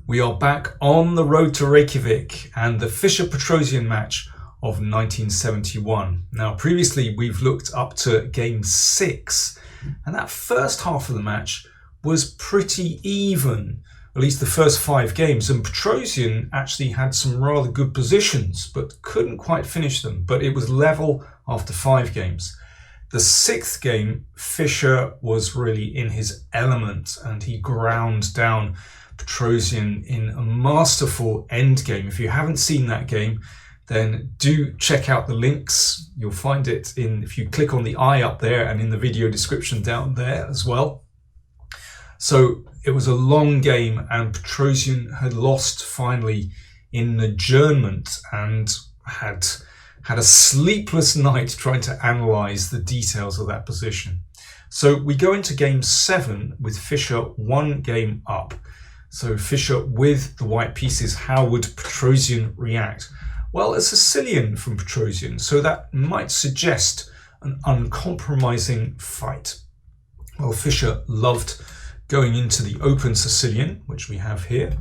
We are back on the road to Reykjavik and the Fischer-Petrosian match of 1971. Now, previously we've looked up to game 6, and that first half of the match was pretty even, at least the first 5 games, and Petrosian actually had some rather good positions but couldn't quite finish them, but it was level after 5 games. The 6th game, Fischer was really in his element and he ground down Petrosian in a masterful endgame. If you haven't seen that game, then do check out the links. You'll find it if you click on the eye up there and in the video description down there as well. So it was a long game and Petrosian had lost finally in adjournment and had a sleepless night trying to analyse the details of that position. So we go into game 7 with Fischer 1 game up. So Fischer with the white pieces, how would Petrosian react? Well, a Sicilian from Petrosian, so that might suggest an uncompromising fight. Well, Fischer loved going into the open Sicilian, which we have here,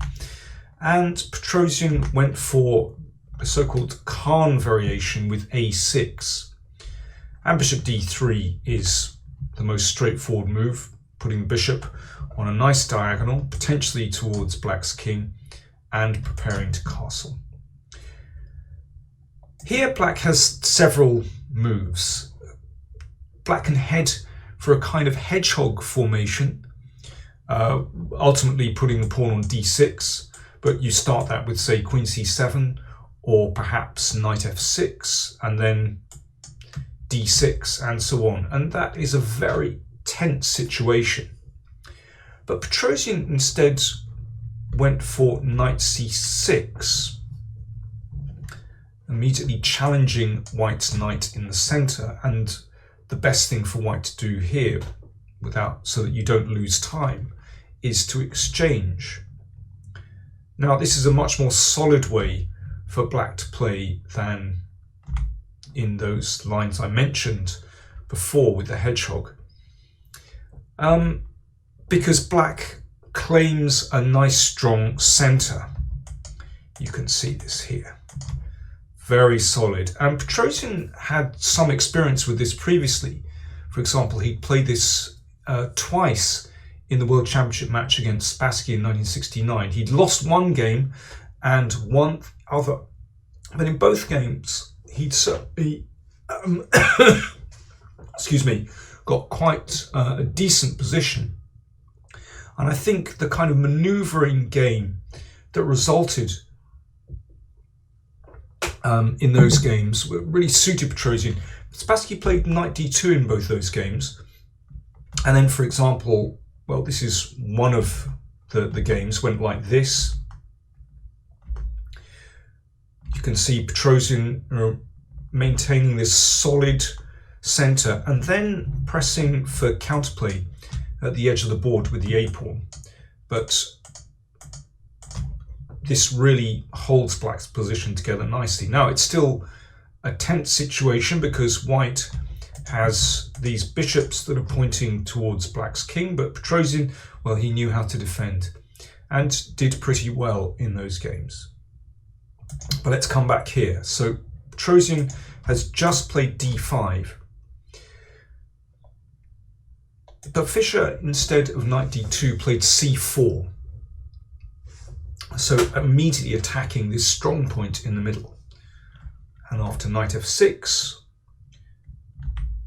and Petrosian went for a so-called Khan variation with a6. And bishop d3 is the most straightforward move, putting the bishop on a nice diagonal, potentially towards black's king, and preparing to castle. Here black has several moves. Black can head for a kind of hedgehog formation, ultimately putting the pawn on d6, but you start that with, say, queen c7, or perhaps knight f6, and then d6, and so on. And that is a very tense situation. But Petrosian instead went for knight c6, immediately challenging white's knight in the centre. And the best thing for white to do here, so that you don't lose time, is to exchange. Now, this is a much more solid way for black to play than in those lines I mentioned before with the hedgehog, because black claims a nice strong centre. You can see this here, very solid, and Petrosian had some experience with this previously. For example, he played this twice in the World Championship match against Spassky in 1969. He'd lost one game and won other, but in both games he'd certainly got quite a decent position. And I think the kind of manoeuvring game that resulted in those games really suited Petrosian. Spassky played knight d2 in both those games, and then, for example, well, this is one of the games, went like this. You can see Petrosian maintaining this solid centre and then pressing for counterplay at the edge of the board with the a-pawn. But this really holds black's position together nicely. Now, it's still a tense situation because white has these bishops that are pointing towards black's king, but Petrosian, well, he knew how to defend and did pretty well in those games. But let's come back here. So Petrosian has just played d5, but Fischer, instead of knight d2, played c4, so immediately attacking this strong point in the middle. And after knight f6,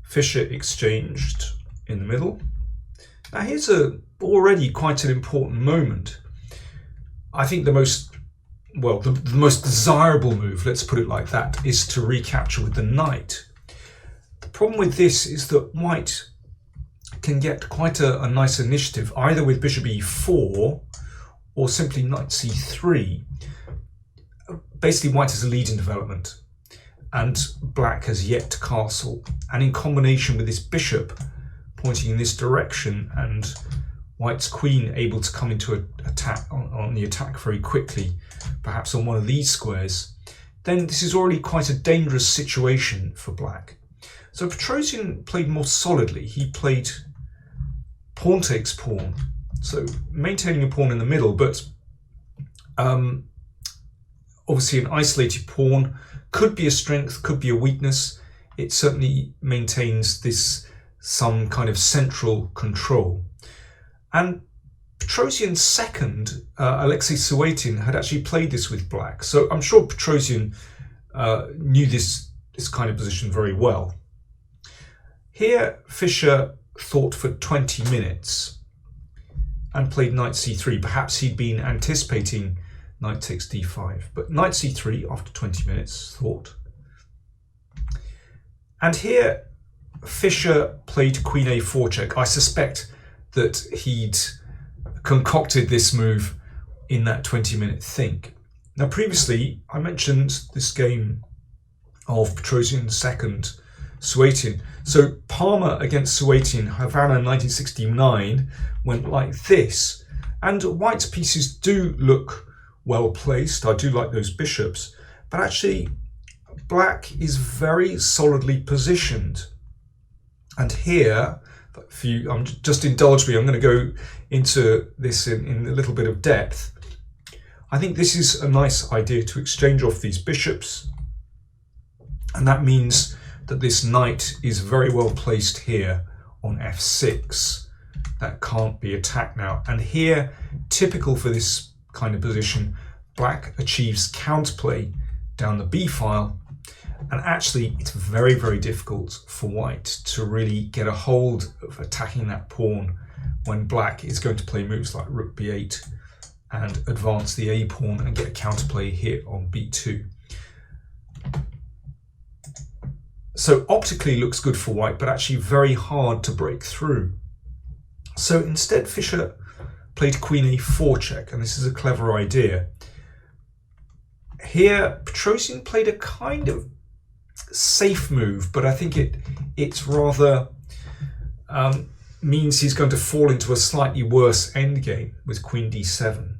Fischer exchanged in the middle. Now here's already quite an important moment. I think the most desirable move, let's put it like that, is to recapture with the knight. The problem with this is that white can get quite a nice initiative, either with bishop e4 or simply knight c3. Basically, white has a lead in development, and black has yet to castle. And in combination with this bishop pointing in this direction and white's queen able to come into on the attack very quickly, perhaps on one of these squares, then this is already quite a dangerous situation for black. So Petrosian played more solidly. He played pawn takes pawn, so maintaining a pawn in the middle, but Obviously, an isolated pawn could be a strength, could be a weakness. It certainly maintains some kind of central control. And Petrosian's second, Alexei Suetin, had actually played this with black. So I'm sure Petrosian knew this kind of position very well. Here, Fischer thought for 20 minutes and played knight c3. Perhaps he'd been anticipating knight takes d5. But knight c3 after 20 minutes, thought. And here, Fischer played queen a4 check. I suspect that he'd concocted this move in that 20-minute think. Now, previously, I mentioned this game of Petrosian second, Suetin. So Parma against Suetin, Havana 1969, went like this. And White's pieces do look well placed. I do like those bishops. But actually, black is very solidly positioned. And here, if you just indulge me, I'm going to go into this in a little bit of depth. I think this is a nice idea to exchange off these bishops. And that means that this knight is very well placed here on f6. That can't be attacked now. And here, typical for this kind of position, black achieves counterplay down the b file. And actually, it's very, very difficult for white to really get a hold of attacking that pawn when black is going to play moves like rook b8 and advance the a pawn and get a counterplay here on b2. So optically looks good for white, but actually very hard to break through. So instead, Fischer played queen a4 check, and this is a clever idea. Here, Petrosian played a kind of safe move, but I think it's rather means he's going to fall into a slightly worse endgame with queen d7.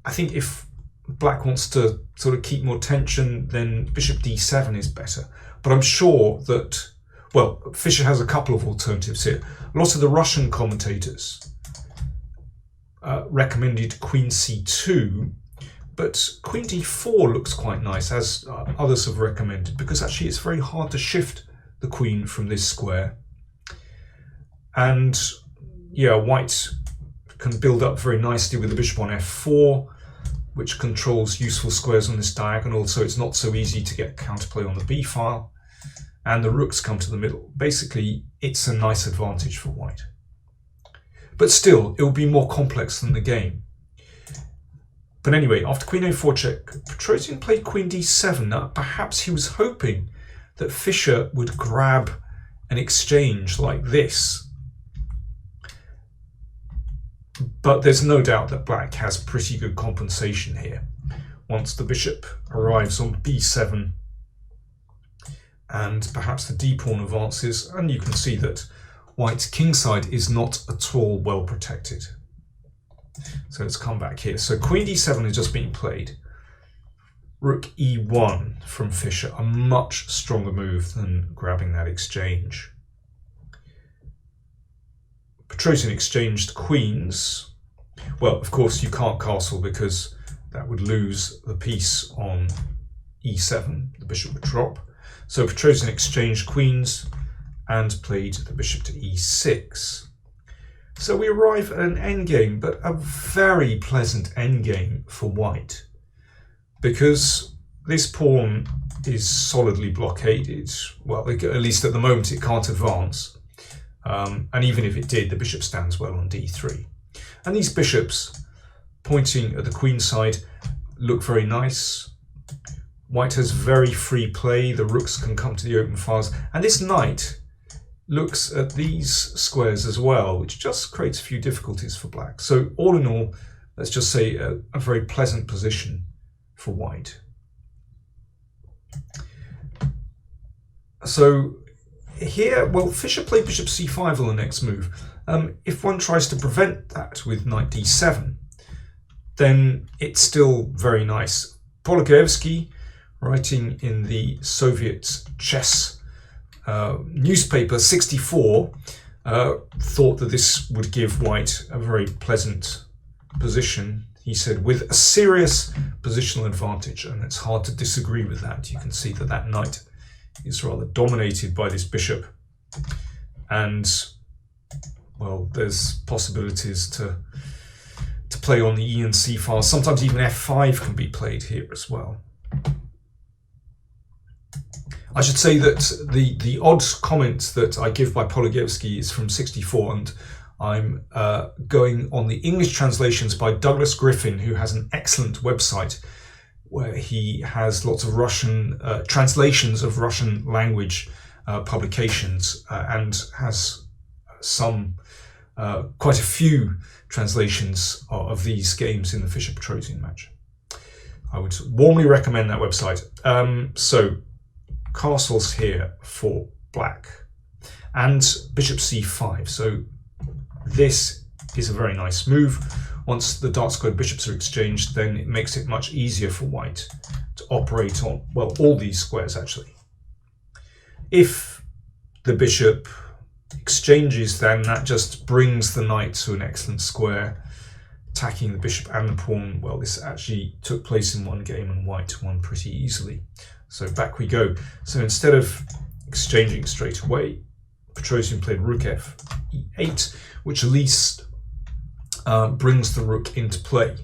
I think if black wants to sort of keep more tension, then bishop d7 is better. But I'm sure that, well, Fischer has a couple of alternatives here. A lot of the Russian commentators recommended queen c2, but queen d4 looks quite nice, as others have recommended, because actually it's very hard to shift the queen from this square. And yeah, white can build up very nicely with the bishop on f4, which controls useful squares on this diagonal, so it's not so easy to get counterplay on the b file. And the rooks come to the middle. Basically, it's a nice advantage for white. But still, it will be more complex than the game. But anyway, after queen a4 check, Petrosian played queen d7. Now, perhaps he was hoping that Fischer would grab an exchange like this. But there's no doubt that black has pretty good compensation here. Once the bishop arrives on b7, and perhaps the d-pawn advances, and you can see that white's kingside is not at all well protected. So let's come back here. So queen d7 has just been played. Rook e1 from Fischer, a much stronger move than grabbing that exchange. Petrosian exchanged queens. Well, of course you can't castle because that would lose the piece on e7. The bishop would drop. So Petrosian exchanged queens and played the bishop to e6. So we arrive at an endgame, but a very pleasant endgame for white, because this pawn is solidly blockaded. Well, at least at the moment it can't advance. And even if it did, the bishop stands well on d3. And these bishops pointing at the queen side look very nice. White has very free play, the rooks can come to the open files, and this knight looks at these squares as well, which just creates a few difficulties for black. So all in all, let's just say a very pleasant position for white. So here, well, Fischer played bishop c5 on the next move. If one tries to prevent that with knight d7, then it's still very nice. Polakevsky, writing in the Soviet chess newspaper 64, thought that this would give white a very pleasant position. he said, with a serious positional advantage, and it's hard to disagree with that. You can see that that knight is rather dominated by this bishop, and well, there's possibilities to play on the E and C files. Sometimes even F5 can be played here as well. I should say that the odd comment that I give by Polygievsky is from '64, and I'm going on the English translations by Douglas Griffin, who has an excellent website where he has lots of Russian translations of Russian language publications and has some quite a few translations of these games in the Fischer-Petrosian match. I would warmly recommend that website. So castles here for black and bishop c5. So this is a very nice move. Once the dark squared bishops are exchanged, then it makes it much easier for white to operate on, well, all these squares actually. If the bishop exchanges, then that just brings the knight to an excellent square, attacking the bishop and the pawn. Well, this actually took place in one game and white won pretty easily. So back we go. So instead of exchanging straight away, Petrosian played rook f e8, which at least brings the rook into play.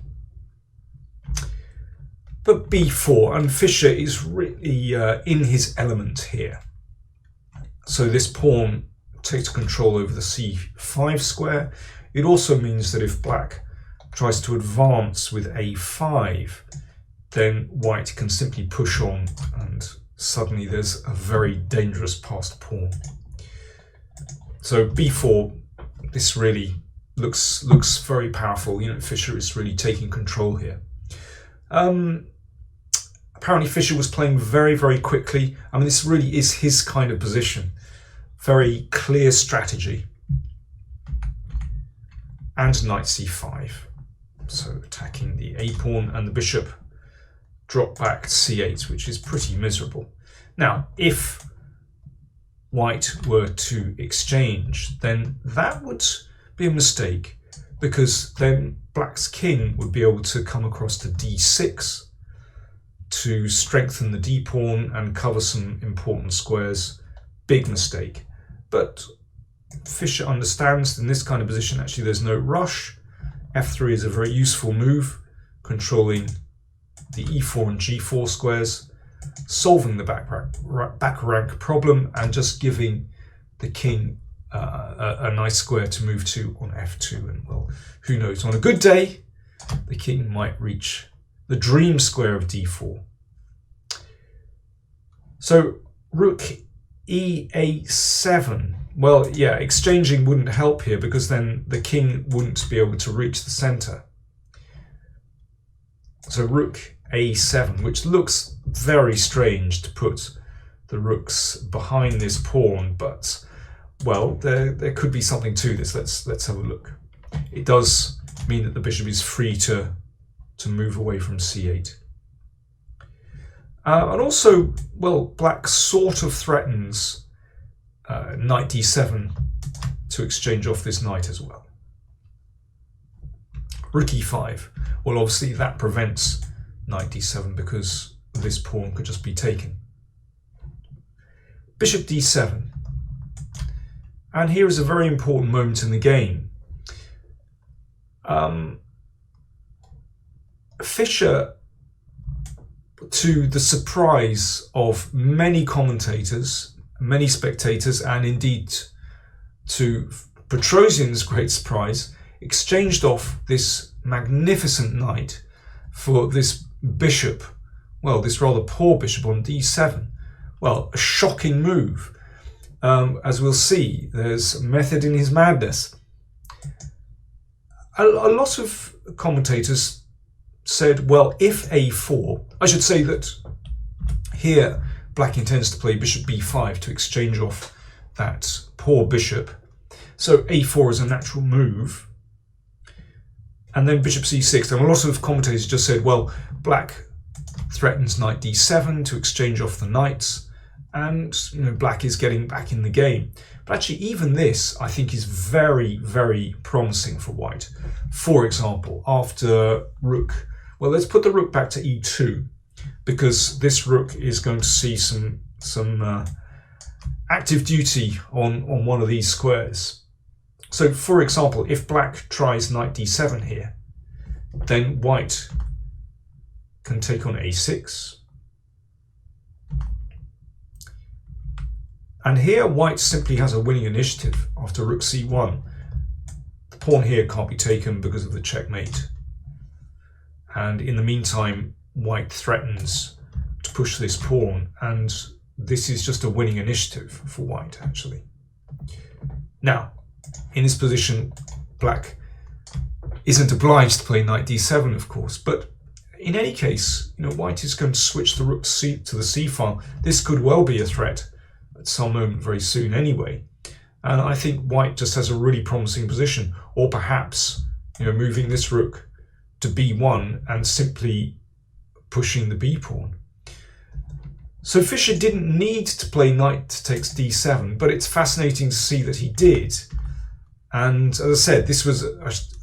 But b4, and Fischer is really in his element here. So this pawn takes control over the c5 square. It also means that if black tries to advance with a5, then white can simply push on, and suddenly there's a very dangerous passed pawn. So b4, this really looks very powerful. You know, Fischer is really taking control here. Apparently Fischer was playing very, very quickly. I mean, this really is his kind of position. Very clear strategy. And knight c5. So attacking the a pawn, and the bishop drop back to c8, which is pretty miserable. Now, if white were to exchange, then that would be a mistake, because then black's king would be able to come across to d6 to strengthen the d pawn and cover some important squares. Big mistake. But Fischer understands in this kind of position actually there's no rush. f3 is a very useful move, controlling the e4 and g4 squares, solving the back rank problem, and just giving the king a nice square to move to on f2. And well, who knows, on a good day the king might reach the dream square of d4. So rook ea7. Well, yeah, exchanging wouldn't help here, because then the king wouldn't be able to reach the center. So rook a7, which looks very strange to put the rooks behind this pawn, but well, there could be something to this. Let's have a look. It does mean that the bishop is free to move away from c8. And also, well, black sort of threatens knight d7 to exchange off this knight as well. Rook e5. Well, obviously that prevents knight d7 because this pawn could just be taken. Bishop d7. And here is a very important moment in the game. Fischer, to the surprise of many commentators, many spectators, and indeed to Petrosian's great surprise, exchanged off this magnificent knight for this bishop, well, this rather poor bishop on d7. Well, a shocking move. As we'll see, there's method in his madness. A lot of commentators said, well, if a4, I should say that here black intends to play bishop b5 to exchange off that poor bishop. So a4 is a natural move. And then bishop c6. And a lot of commentators just said, well, black threatens knight d7 to exchange off the knights, and you know, black is getting back in the game. But actually, even this, I think, is very, very promising for white. For example, after rook, well, let's put the rook back to e2, because this rook is going to see some active duty on one of these squares. So, for example, if black tries knight d7 here, then white can take on a6. And here white simply has a winning initiative after rook c1. The pawn here can't be taken because of the checkmate. And in the meantime, white threatens to push this pawn, and this is just a winning initiative for white, actually. Now, in this position, black isn't obliged to play knight d7, of course, but in any case, white is going to switch the rook to the c file. This could well be a threat at some moment very soon anyway. And I think white just has a really promising position, or perhaps, moving this rook to b1 and simply pushing the b pawn. So Fischer didn't need to play knight takes d7, but it's fascinating to see that he did. And as I said, this was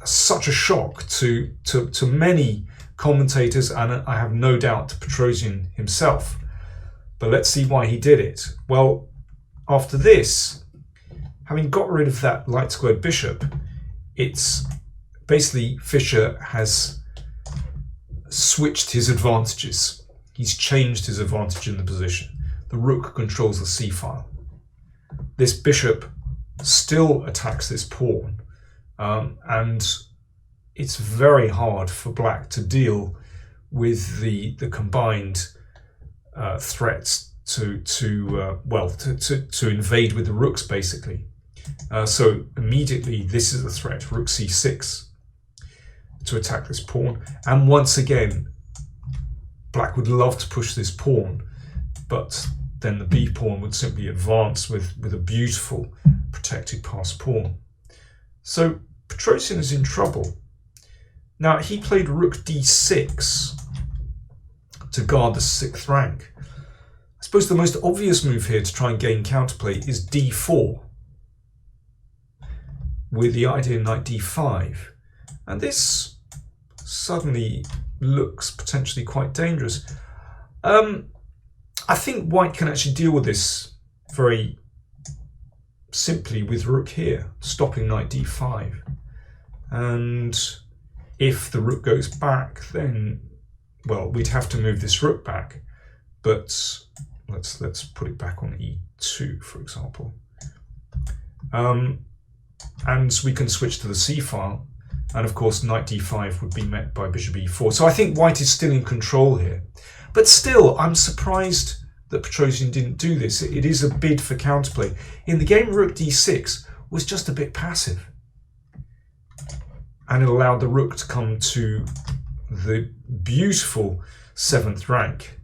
such a shock to many commentators, and I have no doubt to Petrosian himself. But let's see why he did it. Well, after this, having got rid of that light squared bishop, it's basically Fischer has switched his advantages. He's changed his advantage in the position. The rook controls the c file. This bishop still attacks this pawn, and it's very hard for black to deal with the combined threats to invade with the rooks, basically. So immediately this is a threat, rook c6, to attack this pawn. And once again, black would love to push this pawn, but then the b pawn would simply advance with a beautiful protected passed pawn. So Petrosian is in trouble. Now, he played rook d6 to guard the 6th rank. I suppose the most obvious move here to try and gain counterplay is d4, with the idea knight d5. And this suddenly looks potentially quite dangerous. I think white can actually deal with this very simply with rook here, stopping knight d5. And if the rook goes back, then, well, we'd have to move this rook back. But let's put it back on e2, for example. And we can switch to the c file. And of course, knight d5 would be met by bishop e4. So I think white is still in control here. But still, I'm surprised that Petrosian didn't do this. It is a bid for counterplay. In the game, rook d6 was just a bit passive. And it allowed the rook to come to the beautiful 7th rank.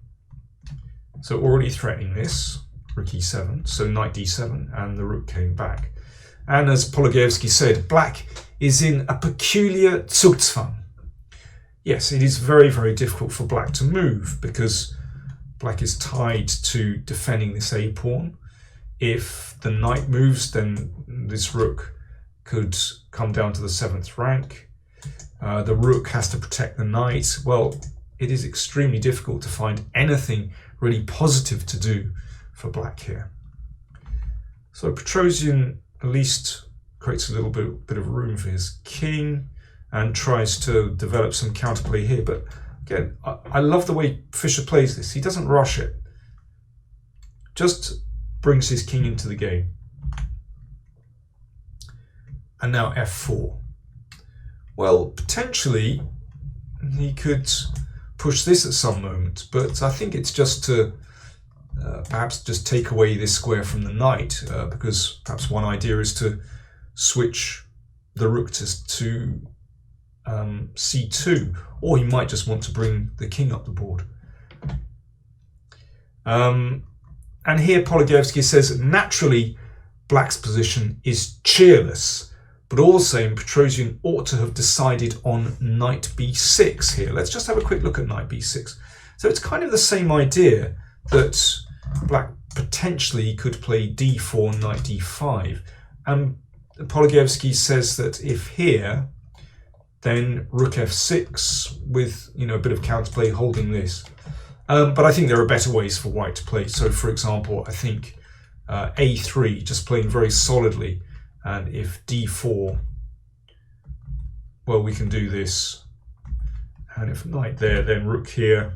So already threatening this, rook e7, so knight d7, and the rook came back. And as Polagevsky said, black is in a peculiar Zugzwang. Yes, it is very, very difficult for black to move because black is tied to defending this a pawn. If the knight moves, then this rook could come down to the 7th rank. The rook has to protect the knight. Well, it is extremely difficult to find anything really positive to do for black here. So Petrosian at least creates a little bit of room for his king and tries to develop some counterplay here. But again, I love the way Fischer plays this. He doesn't rush it. Just brings his king into the game. And now f4. Well, potentially he could push this at some moment, but I think it's just to perhaps just take away this square from the knight, because perhaps one idea is to switch the rook to c2, or he might just want to bring the king up the board. And here Polagevsky says, naturally, black's position is cheerless, but all the same, Petrosian ought to have decided on knight b6 here. Let's just have a quick look at knight b6. So it's kind of the same idea, that black potentially he could play d4, knight d5. And Polygievsky says that if here, then rook f6 with, you know, a bit of counterplay holding this. But I think there are better ways for white to play. So, for example, I think a3, just playing very solidly. And if d4, well, we can do this. And if knight there, then rook here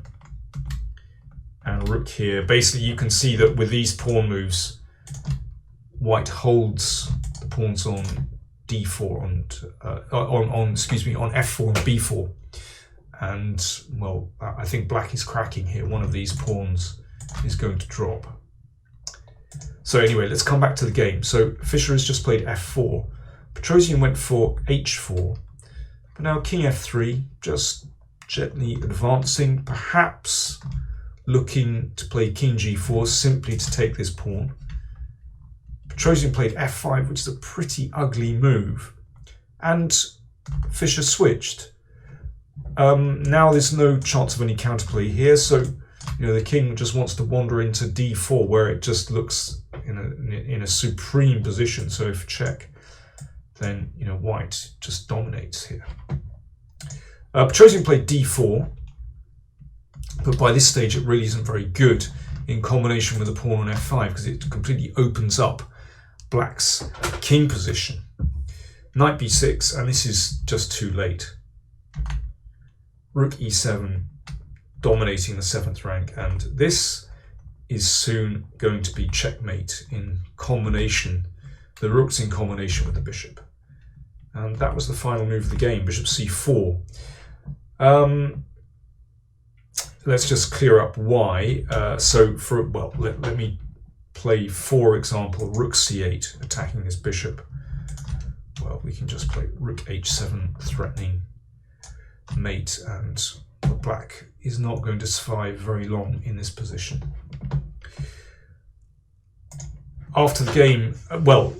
and rook here. Basically, you can see that with these pawn moves, white holds the pawns on d4 and on f4 and b4. And, well, I think black is cracking here. One of these pawns is going to drop. So anyway, let's come back to the game. So Fischer has just played f4. Petrosian went for h4. But now king f3, just gently advancing, perhaps looking to play king g4 simply to take this pawn. Petrosian played f5, which is a pretty ugly move. And Fischer switched. Now there's no chance of any counterplay here, so you know the king just wants to wander into d4, where it just looks in a supreme position. So if check, then you know white just dominates here. Petrosian played d4, but by this stage it really isn't very good in combination with the pawn on f5 because it completely opens up black's king position. Knight b6, and this is just too late. Rook e7, dominating the 7th rank, and this is soon going to be checkmate in combination. The rook's in combination with the bishop. And that was the final move of the game, bishop c4. Let's just clear up why. Let me play, for example, rook c8, attacking this bishop. Well, we can just play rook h7, threatening mate, and black is not going to survive very long in this position. After the game, well,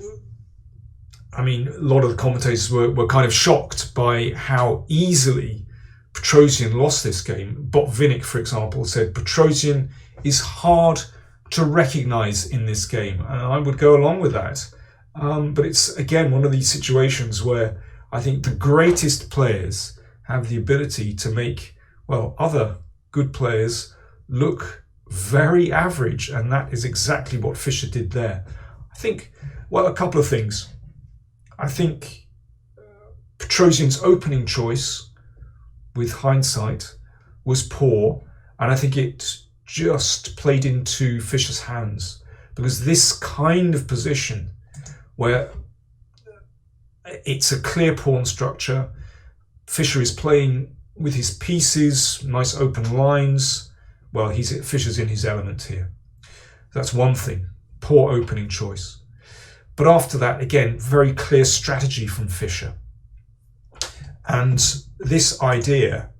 I mean, a lot of the commentators were kind of shocked by how easily Petrosian lost this game. Botvinnik, for example, said Petrosian is hard to recognize in this game, and I would go along with that. But it's, again, one of these situations where I think the greatest players have the ability to make, well, other good players look very average, and that is exactly what Fischer did there. I think, well, a couple of things. I think Petrosian's opening choice, with hindsight, was poor, and I think it just played into Fischer's hands, because this kind of position where it's a clear pawn structure, Fischer is playing with his pieces, nice open lines. Well, Fischer's in his element here. That's one thing, poor opening choice. But after that, again, very clear strategy from Fischer. And this idea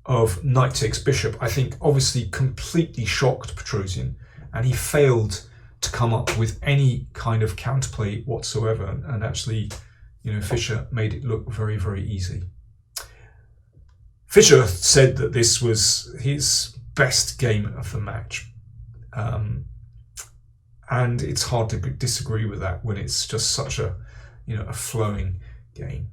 of knight takes bishop, I think, obviously completely shocked Petrosian, and he failed to come up with any kind of counterplay whatsoever. And actually, you know, Fischer made it look very, very easy. Fischer said that this was his best game of the match. And it's hard to disagree with that when it's just such a, you know, a flowing game.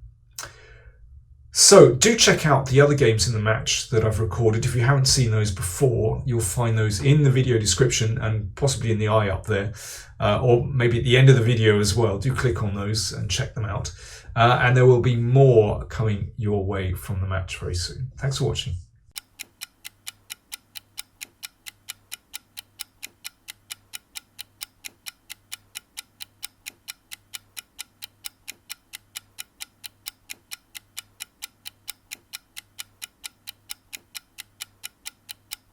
So do check out the other games in the match that I've recorded. If you haven't seen those before, you'll find those in the video description and possibly in the eye up there, or maybe at the end of the video as well. Do click on those and check them out. And there will be more coming your way from the match very soon. Thanks for watching.